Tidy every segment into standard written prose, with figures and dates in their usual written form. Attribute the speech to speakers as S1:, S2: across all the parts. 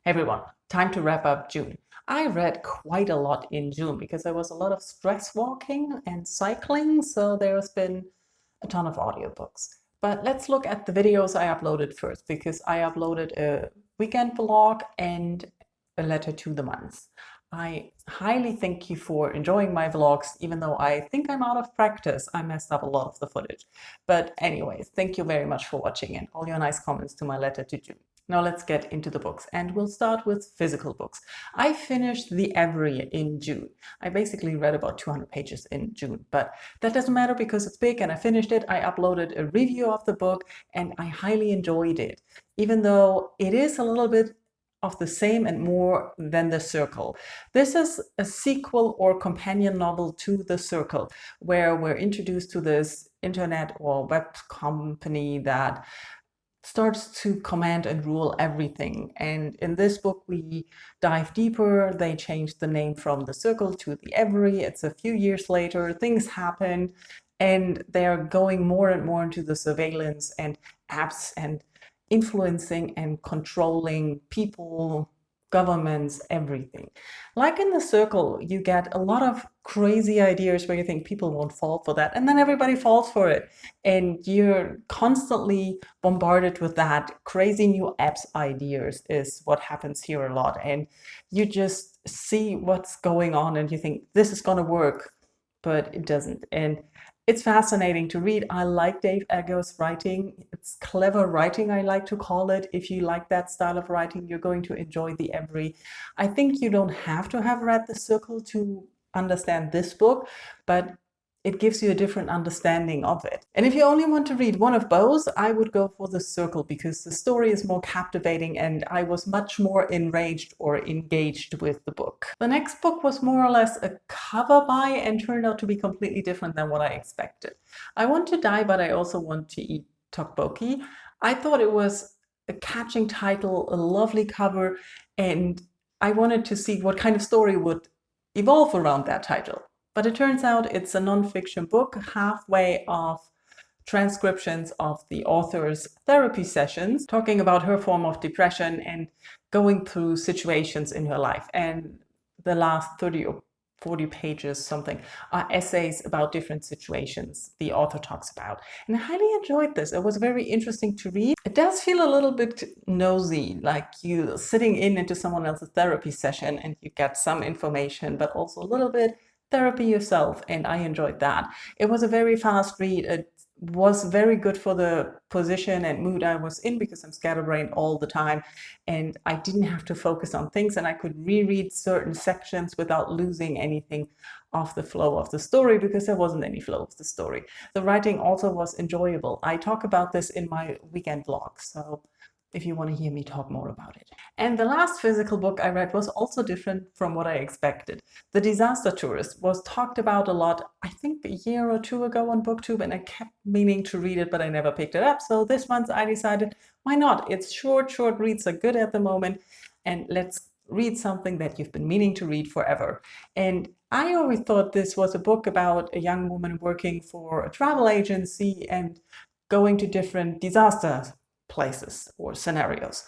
S1: Everyone, time to wrap up June. I read quite a lot in June because there was a lot of stress walking and cycling, so there's been a ton of audiobooks. But let's look at the videos I uploaded first, because I uploaded a weekend vlog and a letter to the months. I highly thank you for enjoying my vlogs, even though I think I'm out of practice. I messed up a lot of the footage. But anyways, thank you very much for watching and all your nice comments to my letter to June. Now let's get into the books, and we'll start with physical books. I finished The Every in June. I basically read about 200 pages in June, but that doesn't matter because it's big and I finished it. I uploaded a review of the book and I highly enjoyed it, even though it is a little bit of the same and more than The Circle. This is a sequel or companion novel to The Circle, where we're introduced to this internet or web company that starts to command and rule everything. And in this book, we dive deeper. They changed the name from The Circle to The Every. It's a few years later, things happen, and they're going more and more into the surveillance and apps and influencing and controlling people, governments, everything. Like in The Circle, you get a lot of crazy ideas where you think people won't fall for that, and then everybody falls for it. And you're constantly bombarded with that. Crazy new apps ideas is what happens here a lot. And you just see what's going on and you think this is going to work, but it doesn't. And it's fascinating to read. I like Dave Eggers' writing. It's clever writing, I like to call it. If you like that style of writing, you're going to enjoy The Every. I think you don't have to have read The Circle to understand this book, but it gives you a different understanding of it. And if you only want to read one of both, I would go for The Circle because the story is more captivating and I was much more enraged or engaged with the book. The next book was more or less a cover buy and turned out to be completely different than what I expected. I Want to Die, but I also want to eat tteokbokki. I thought it was a catching title, a lovely cover, and I wanted to see what kind of story would evolve around that title. But it turns out it's a non-fiction book, halfway of transcriptions of the author's therapy sessions, talking about her form of depression and going through situations in her life. And the last 30 or 40 pages something are essays about different situations the author talks about. And I highly enjoyed this. It was very interesting to read. It does feel a little bit nosy, like you sitting into someone else's therapy session and you get some information, but also a little bit therapy yourself, and I enjoyed that. It was a very fast read. It was very good for the position and mood I was in because I'm scatterbrained all the time, and I didn't have to focus on things, and I could reread certain sections without losing anything of the flow of the story because there wasn't any flow of the story. The writing also was enjoyable. I talk about this in my weekend vlog, so if you want to hear me talk more about it. And the last physical book I read was also different from what I expected. The Disaster Tourist was talked about a lot, I think a year or two ago on BookTube, and I kept meaning to read it, but I never picked it up. So this month I decided, why not? It's short reads are good at the moment, and let's read something that you've been meaning to read forever. And I always thought this was a book about a young woman working for a travel agency and going to different disaster places or scenarios,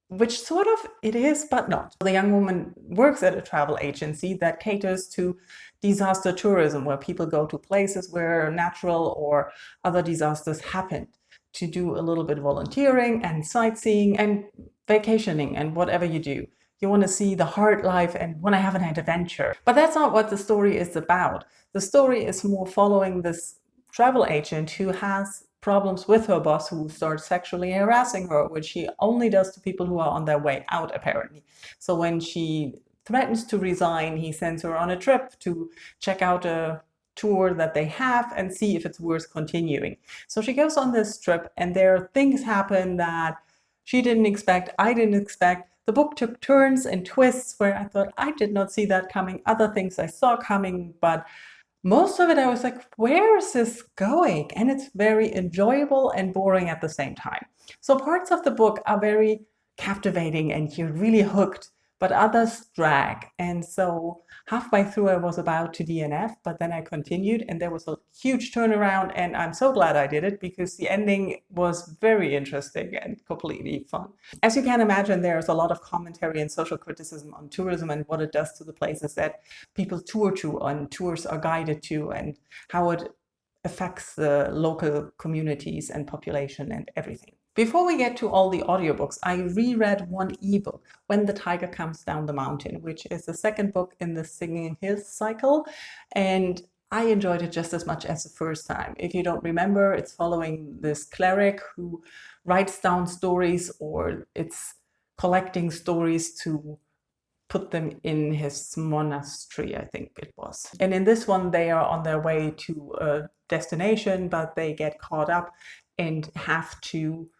S1: which sort of it is, but not. The young woman works at a travel agency that caters to disaster tourism, where people go to places where natural or other disasters happened, to do a little bit of volunteering and sightseeing and vacationing and whatever you do. You want to see the hard life and want to have an adventure. But that's not what the story is about. The story is more following this travel agent who has problems with her boss, who starts sexually harassing her, which she only does to people who are on their way out, apparently. So when she threatens to resign, he sends her on a trip to check out a tour that they have and see if it's worth continuing. So she goes on this trip, and there are things happen that she didn't expect, I didn't expect. The book took turns and twists where I thought I did not see that coming. Other things I saw coming, but most of it I was like, where is this going? And it's very enjoyable and boring at the same time. So parts of the book are very captivating and you're really hooked, but others drag. And so halfway through, I was about to DNF, but then I continued, and there was a huge turnaround, and I'm so glad I did it because the ending was very interesting and completely fun. As you can imagine, there's a lot of commentary and social criticism on tourism and what it does to the places that people tour to and tours are guided to, and how it affects the local communities and population and everything. Before we get to all the audiobooks, I reread one ebook, When the Tiger Comes Down the Mountain, which is the second book in the Singing Hills cycle, and I enjoyed it just as much as the first time. If you don't remember, it's following this cleric who writes down stories, or it's collecting stories to put them in his monastery, I think it was. And in this one, they are on their way to a destination, but they get caught up and have to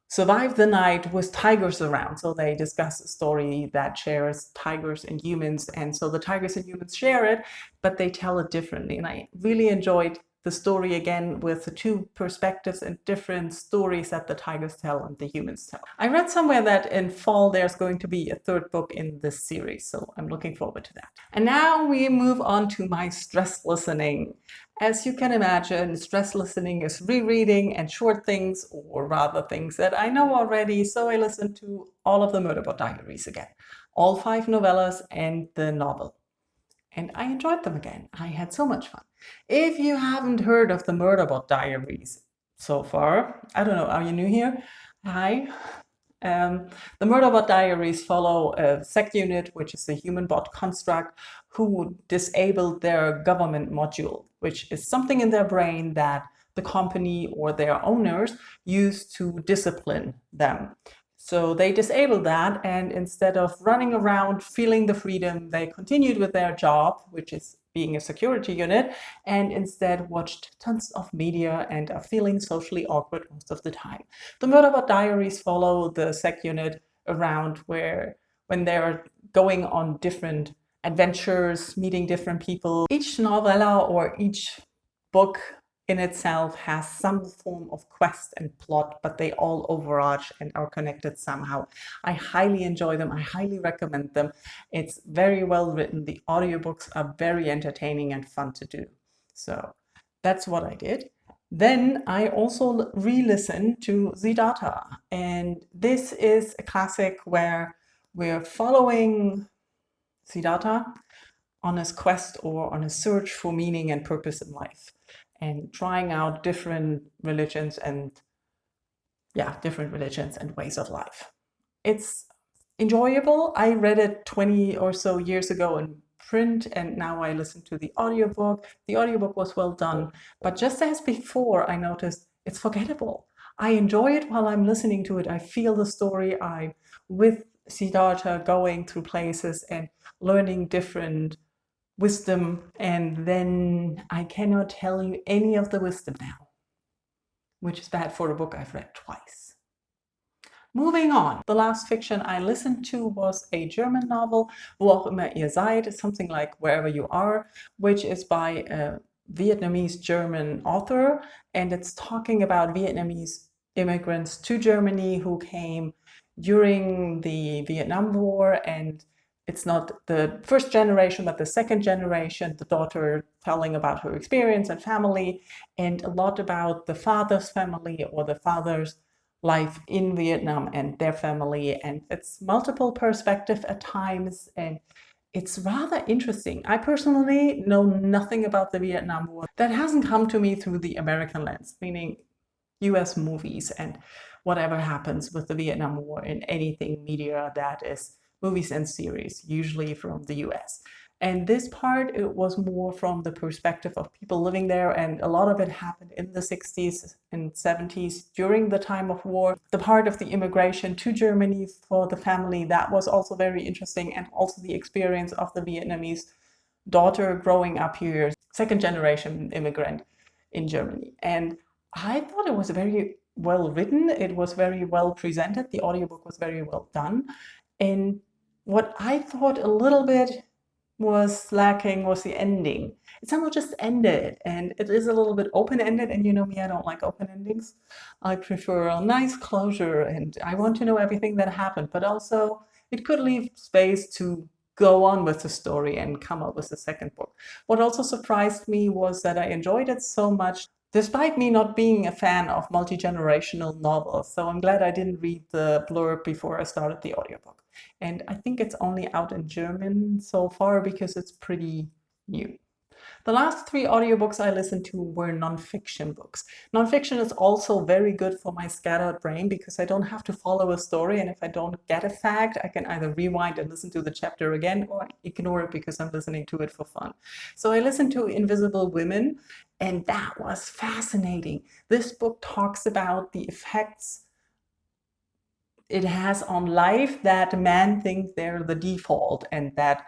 S1: survive the night with tigers around. So they discuss a story that shares tigers and humans. And so the tigers and humans share it, but they tell it differently. And I really enjoyed the story again with the two perspectives and different stories that the tigers tell and the humans tell. I read somewhere that in fall there's going to be a third book in this series, so I'm looking forward to that. And now we move on to my stress listening. As you can imagine, stress listening is rereading and short things, or rather things that I know already, so I listened to all of the Murderbot Diaries again, all 5 novellas and the novel. And I enjoyed them again. I had so much fun. If you haven't heard of the Murderbot Diaries so far, I don't know, are you new here? Hi. The Murderbot Diaries follow a sec unit, which is a human bot construct, who disabled their government module, which is something in their brain that the company or their owners use to discipline them. So they disabled that, and instead of running around feeling the freedom, they continued with their job, which is being a security unit, and instead watched tons of media and are feeling socially awkward most of the time. The Murderbot Diaries follow the sec unit around when they're going on different adventures, meeting different people. Each novella or each book in itself has some form of quest and plot, but they all overarch and are connected somehow. I highly enjoy them. I highly recommend them. It's very well written. The audiobooks are very entertaining and fun to do. So that's what I did. Then I also re-listened to Siddhartha, and this is a classic where we're following Siddhartha on his quest or on his search for meaning and purpose in life, and trying out different religions and ways of life. It's enjoyable. I read it 20 or so years ago in print, and now I listen to the audiobook. The audiobook was well done, but just as before, I noticed it's forgettable. I enjoy it while I'm listening to it. I feel the story. I'm with Siddhartha going through places and learning different wisdom, and then I cannot tell you any of the wisdom now, which is bad for a book I've read twice. Moving on, the last fiction I listened to was a German novel, auch immer seid, something like Wherever You Are, which is by a Vietnamese German author, and it's talking about Vietnamese immigrants to Germany who came during the Vietnam War, and it's not the first generation, but the second generation, the daughter telling about her experience and family, and a lot about the father's family or the father's life in Vietnam and their family. And it's multiple perspective at times, and it's rather interesting. I personally know nothing about the Vietnam War. That hasn't come to me through the American lens, meaning US movies and whatever happens with the Vietnam War in anything media that is movies and series, usually from the US. And this part, it was more from the perspective of people living there, and a lot of it happened in the 60s and 70s during the time of war. The part of the immigration to Germany for the family, that was also very interesting, and also the experience of the Vietnamese daughter growing up here, second generation immigrant in Germany. And I thought it was very well written. It was very well presented. The audiobook was very well done. And what I thought a little bit was lacking was the ending. It somehow just ended, and it is a little bit open-ended, and you know me, I don't like open endings. I prefer a nice closure, and I want to know everything that happened, but also it could leave space to go on with the story and come up with the second book. What also surprised me was that I enjoyed it so much, despite me not being a fan of multi-generational novels. So I'm glad I didn't read the blurb before I started the audiobook. And I think it's only out in German so far because it's pretty new. The last 3 audiobooks I listened to were nonfiction books. Nonfiction is also very good for my scattered brain because I don't have to follow a story, and if I don't get a fact, I can either rewind and listen to the chapter again or ignore it because I'm listening to it for fun. So I listened to Invisible Women, and that was fascinating. This book talks about the effects it has on life that men think they're the default and that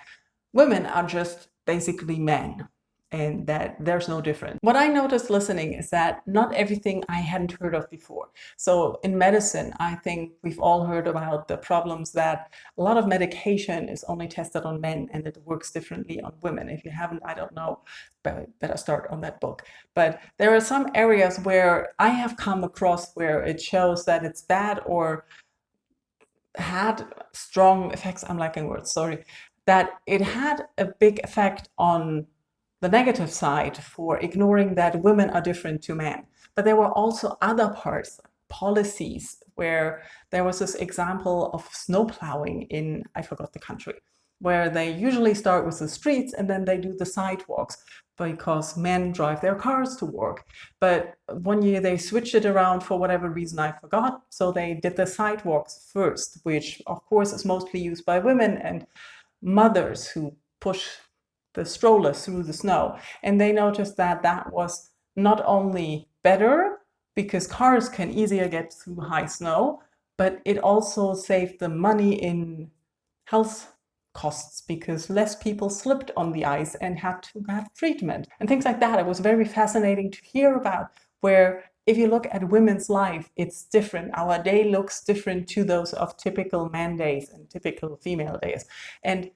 S1: women are just basically men and that there's no difference. What I noticed listening is that not everything I hadn't heard of before. So in medicine, I think we've all heard about the problems that a lot of medication is only tested on men and it works differently on women. If you haven't, I don't know, but better start on that book. But there are some areas where I have come across where it shows that it's bad or had strong effects, I'm lacking words, sorry, that it had a big effect on the negative side for ignoring that women are different to men. But there were also other parts, policies, where there was this example of snow plowing in, I forgot the country, where they usually start with the streets and then they do the sidewalks because men drive their cars to work. But one year they switched it around for whatever reason I forgot. So they did the sidewalks first, which of course is mostly used by women and mothers who push the strollers through the snow. And they noticed that that was not only better because cars can easier get through high snow, but it also saved them money in health costs because less people slipped on the ice and had to have treatment and things like that. It was very fascinating to hear about where if you look at women's life, it's different. Our day looks different to those of typical man days and typical female days. And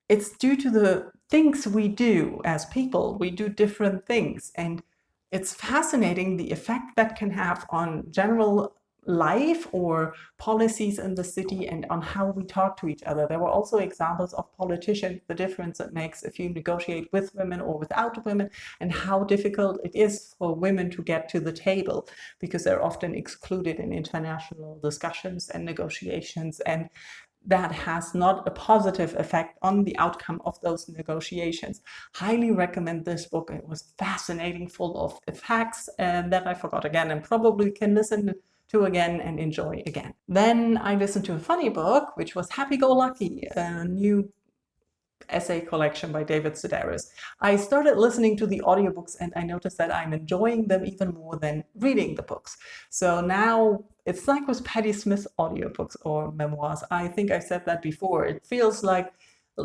S1: it's due to the things we do as people. We do different things. And it's fascinating the effect that can have on general life or policies in the city and on how we talk to each other. There were also examples of politicians, the difference it makes if you negotiate with women or without women, and how difficult it is for women to get to the table because they're often excluded in international discussions and negotiations. And that has not a positive effect on the outcome of those negotiations. Highly recommend this book. It was fascinating, full of facts, and that I forgot again and probably can listen to again and enjoy again. Then I listened to a funny book, which was Happy Go Lucky, a new essay collection by David Sedaris. I started listening to the audiobooks and I noticed that I'm enjoying them even more than reading the books. So now it's like with Patti Smith's audiobooks or memoirs. I think I said that before. It feels like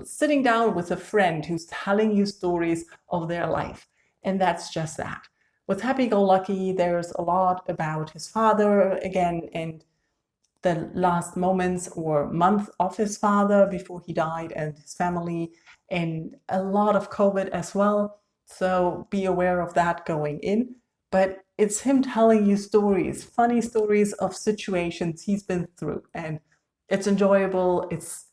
S1: sitting down with a friend who's telling you stories of their life. And that's just that. With Happy Go Lucky, there's a lot about his father again and the last moments or month of his father before he died and his family, and a lot of COVID as well. So be aware of that going in. But it's him telling you stories, funny stories of situations he's been through. And it's enjoyable, it's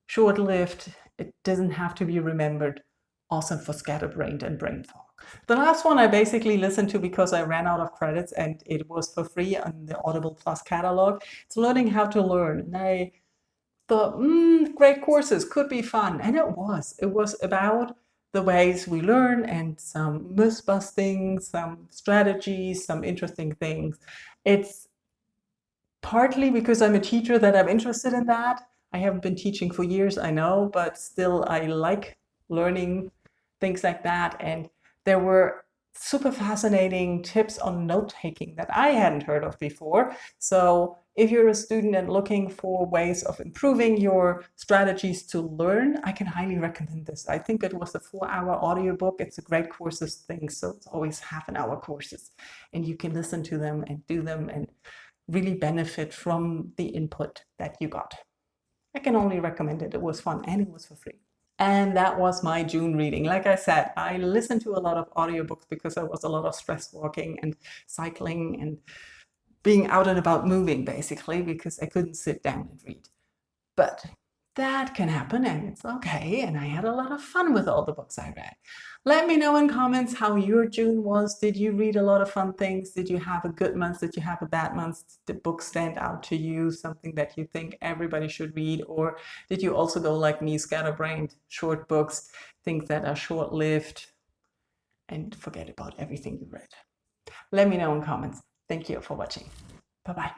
S1: short-lived, it doesn't have to be remembered. Awesome for scatterbrained and brain fog. The last one I basically listened to because I ran out of credits and it was for free on the Audible Plus catalog. It's Learning How to Learn. And I thought, great courses, could be fun. And it was. It was about the ways we learn and some myth busting, some strategies, some interesting things. It's partly because I'm a teacher that I'm interested in that. I haven't been teaching for years, I know, but still I like learning things like that. And there were super fascinating tips on note-taking that I hadn't heard of before. So if you're a student and looking for ways of improving your strategies to learn, I can highly recommend this. I think it was a 4-hour audiobook. It's a great courses thing, so it's always half-an-hour courses. And you can listen to them and do them and really benefit from the input that you got. I can only recommend it. It was fun and it was for free. And that was my June reading. Like I said, I listened to a lot of audiobooks because there was a lot of stress walking and cycling and being out and about moving, basically, because I couldn't sit down and read. But that can happen, and it's okay. And I had a lot of fun with all the books I read. Let me know in comments how your June was. Did you read a lot of fun things? Did you have a good month? Did you have a bad month? Did the book stand out to you? Something that you think everybody should read? Or did you also go like me, scatterbrained, short books, things that are short-lived, and forget about everything you read? Let me know in comments. Thank you for watching. Bye-bye.